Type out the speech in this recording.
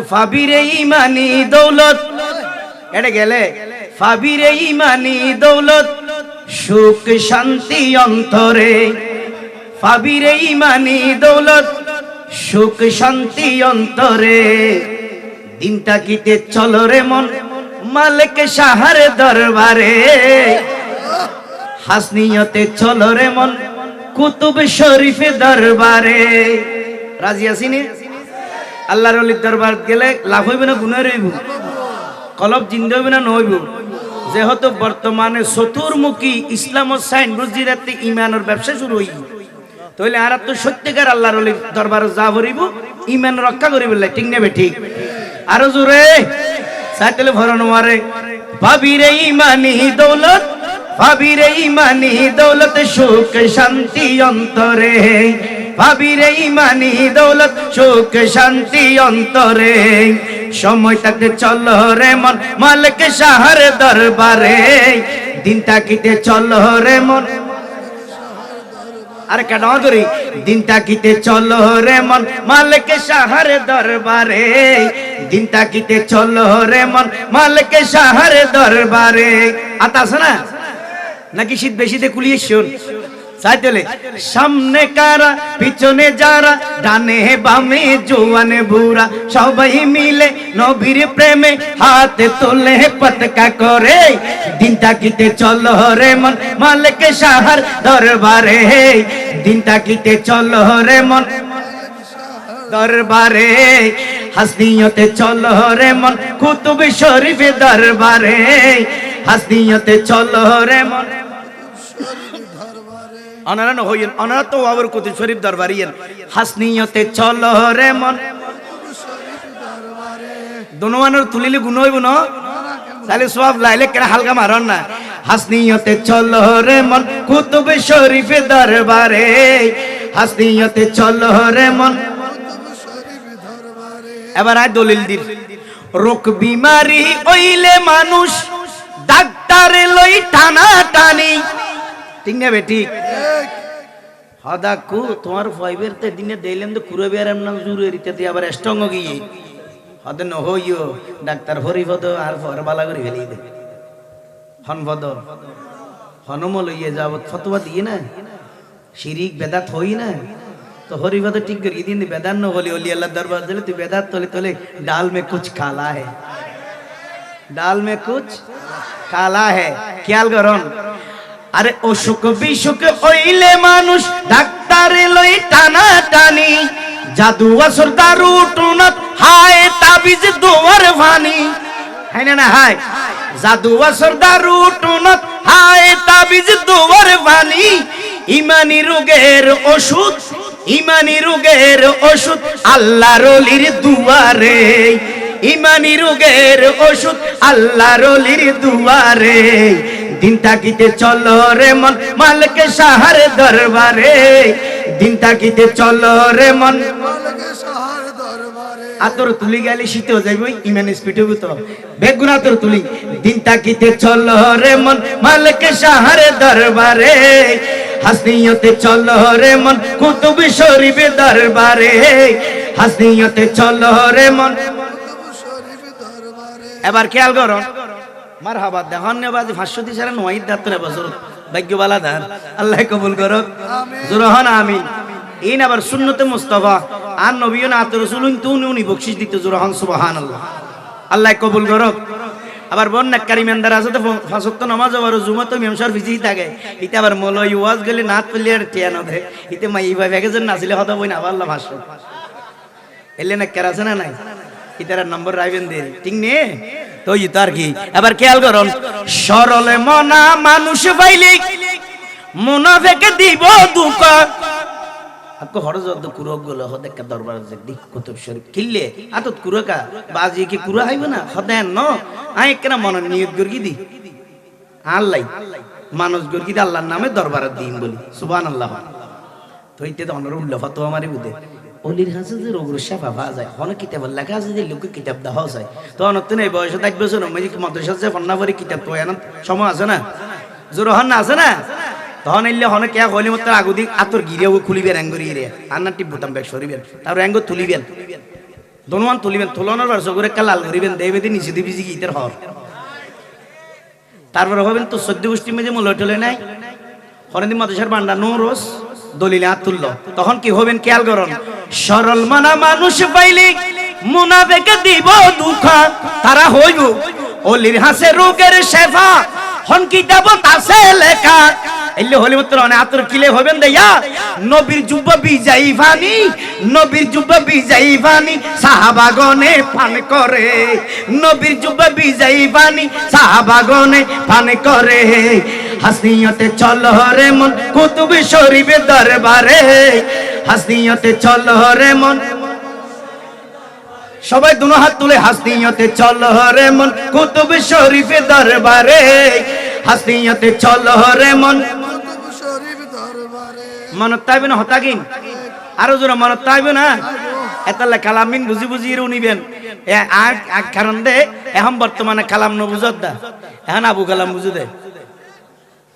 ফাবিরে ইমানি দৌলত এটা গেলে ফাবিরে ইমানি দৌলত সুখ শান্তি অন্তরে ফাবিরে ইমানি দৌলত সুখ শান্তি অন্তরে দিনটা কিতে চলো রে মন মালিক শাহর দরবারে হাসনিয়তে চলো রে মন কুতুব শরীফ দরবারে রাজি আছিনি আল্লাহর ওলির দরবার গেলে লাভ হইবে না গুনাহ হইব কলব জিন্দা হইবে না নইব যেহেতু বর্তমানে চতুর্মুখী ইসলাম ও সাইন বুঝিরাতে ইমানের ব্যবসা শুরু হই তাহলে আর তো সত্যিকার আল্লাহর ওলির দরবারে যা ভরিব ইমান রক্ষা করিব ঠিক নেবে ঠিক আরো জোরে সাইতেলে ভরানো মারে ভাবিরে ইমানি দৌলত ভাবিরে ইমানি দৌলত সুখ শান্তি অন্তরে ভাবিরে ইমানি দৌলত সুখ শান্তি অন্তরে সময় থাকতে চলো রে মন মালিক শাহর দরবারে দিন তাকিতে চলো রে মন আরে কেন করি দিন তাকিতে চলো রে মন মালিক শাহর দরবারে দিন তাকিতে চলো রে মন মালিক শাহর দরবারে আতাছে না নাকি শীত বেশিতে কুলিয়ে শোন সাইতেলে সামনে কারা পিছনে যারা ডানে বামে জোয়ানে বুড়া সবাই মিলে নবীর প্রেমে হাত তোলে পতাকা করে দিন তাকিতে চলো রে মন মালিক শাহর দরবারে দিন তাকিতে চলো রে মন দরবারে হাসনিয়তে চলো রে মন কুতুব শরীফ দরবারে হাসনিয়তে চলো রে মন অনারা ন হইন অনারা তো আবার কুতুব শরীফ দরবারিয়েন হাসনিয়তে চলো রে মন দোনোয়ানোর তুলিলে গুণ হইব না তাহলে সব লাইলে কেন হালকা মারন না হাসনিয়তে চলো রে মন কুতুব শরীফ দরবারে হাসনিয়তে চলো রে মন এবার আয় দলিল দিন রোগ বিমারি ওইলে মানুষ ডাক্তারে লই টানা টানি ঠিক না বেটি হদা কু তোমার ফাইবের তে দিনে দেইলেন তো কুরে বেরাম না জুরে রিতে আবার স্ট্রং গিয়ে হদে ন হইও ডাক্তার হরিপদ আর ফরবালা করে ফেলি দে হনপদ হনম লইয়ে যাবত ফতোয়া দিয়ে না শিরিক বেদাত হই না তো হরিপদ ঠিক করে দিন বেদাত ন বলি ওলি আল্লাহ দরবার দিলে তুই বেদাত তোলে তোলে ডাল में कुछ काला है ডাল में कुछ काला है খেয়াল করুন আরে অসুখ বিসুখ হইলে মানুষ ডাক্তারে লই টানা টানি জাদু আসর দারু টুনত হায় তাবিজ দুয়ার ভানি হ্যাঁ না হায় জাদু আসর দারু টুনত হায় তাবিজ দুয়ার ভানি ইমানি রোগের ওষুধ ইমানি রোগের ওষুধ আল্লাহর ওলির দুয়ারে ইমানি রোগের ওষুধ আল্লাহর ওলির দুয়ারে দিন তাকিতে চলো রে মন মালিক শাহর দরবারে দিন তাকিতে চলো রে মন মালিক শাহর দরবারে আতর তুলি গেলে শীত হয়ে যাবে ইমান স্পিড হবে তো বেগুনা তোর তুলি দিন তাকিতে চলো রে মন মালিক শাহর দরবারে হাসনিয়তে চলো রে মন কুতুব শরীফ দরবারে হাসনিয়তে চলো রে মন কুতুব শরীফ দরবারে এবার খেয়াল করো মারহাবা ধন্যবাদ 500 দিছারে 9 দাতরে বছর ভাগ্যবালা দান আল্লাহ কবুল করুক জোরহান আমিন ইন আবার সুন্নতে মুস্তাফা আর নবীও না তো রাসূলুন তুনি বকশিশ দিতে জোরহান সুবহানাল্লাহ আল্লাহ কবুল করুক আবার বন্না কারিমেন্দার আছে তো 5 ওয়াক্ত নামাজ আর জুমা তো মেমসার ফিজি থাকে ইতে আবার মলই ওয়াজ গলে নাত পড়লে আর টিয়ানো দে ইতে মাই ভাই গেছেন নাছিলে হতা বই না আল্লাহ ভাষণ এলে না কেরাছে না নাই ইতার নম্বর রাইবেন দে ঠিক নে তো ইতার কি এবার খেয়াল করুন সরলে মনা মানুষ পাইলে মুনাফিক দিব দুঃখ আকো হরজত কুরক গল হদেকা দরবার দি কুতুব শরীফ কিল্লে আতত কুরকা বাজি কি কুরা হইব না হদেন ন আই কেনা মন নিয়ত গরগি দি আল্লাহ মানুষ গরগি দি আল্লাহর নামে দরবারে দিন বলি সুবহানাল্লাহ তো ইতে তো অনুরুল্লাহ ফতোয়া মারি বুদে অলির কাছে যে রোগের শাফা পাওয়া যায় অনেক কিতাবের লেখা আছে যে লোকে কিতাব দেওয়া যায় তো অনেক নেই বয়সে থাকবে শোনো মাদ্রাসা ফন্নাবাড়ি কিতাব তো এন সময় আছে না জোরহান না আছে না তখন এলে হনে কে হইলে মত আগুদি আতর গিরেও খুলিবে র্যাঙ্গরি রে আন্না টিপ বুতাম ব্যাগ সরিবেন তার র্যাঙ্গ তুলিবেন দনুয়ান তুলিবেন তুলনার বার চকুরে কালাল করিবেন দেবে দিন নিচে দিবি গীতের হর তারপরে হবেন তো সদ্য গোষ্ঠী মেজে মূল্য টলে নাই হরেন্দি মাদেশের বান্ডা নো রোজ দলিলে হাত তুললো তখন কি হবেন খেয়াল করুন সরল মানা মানুষ পাইলে মুনাফেকে দিব দুঃখ তারা হইব অলির হাসে রোগের শেফা হন কিতাবত আছে লেখা এলে হলি মাত্র অনেক আতর কিলে হবেন দেয়া নবীর যুব বিজয়ী ভানি নবীর যুব বিজয়ী ভানি সাহাবাগনে পান করে নবীর যুব বিজয়ী ভানি সাহাবাগনে পান করে হাসনিয়তে চলো রে মন কুতুব শরীফের দরবারে হাসনিয়তে চলো রে মন সবাই দুনো হাত তুলে হাসনিয়তে চলো রে মন কুতুব শরীফের দরবারে হাসনিয়তে চলো রে মন মনত তাইবে না হতাকিন আরো জোরে মনত তাইবে না এতালে কালামিন বুঝি বুঝি উনিবেন কারণ দে এখন বর্তমানে কালাম ন বুঝত দা এখন আবু কালাম বুঝু দে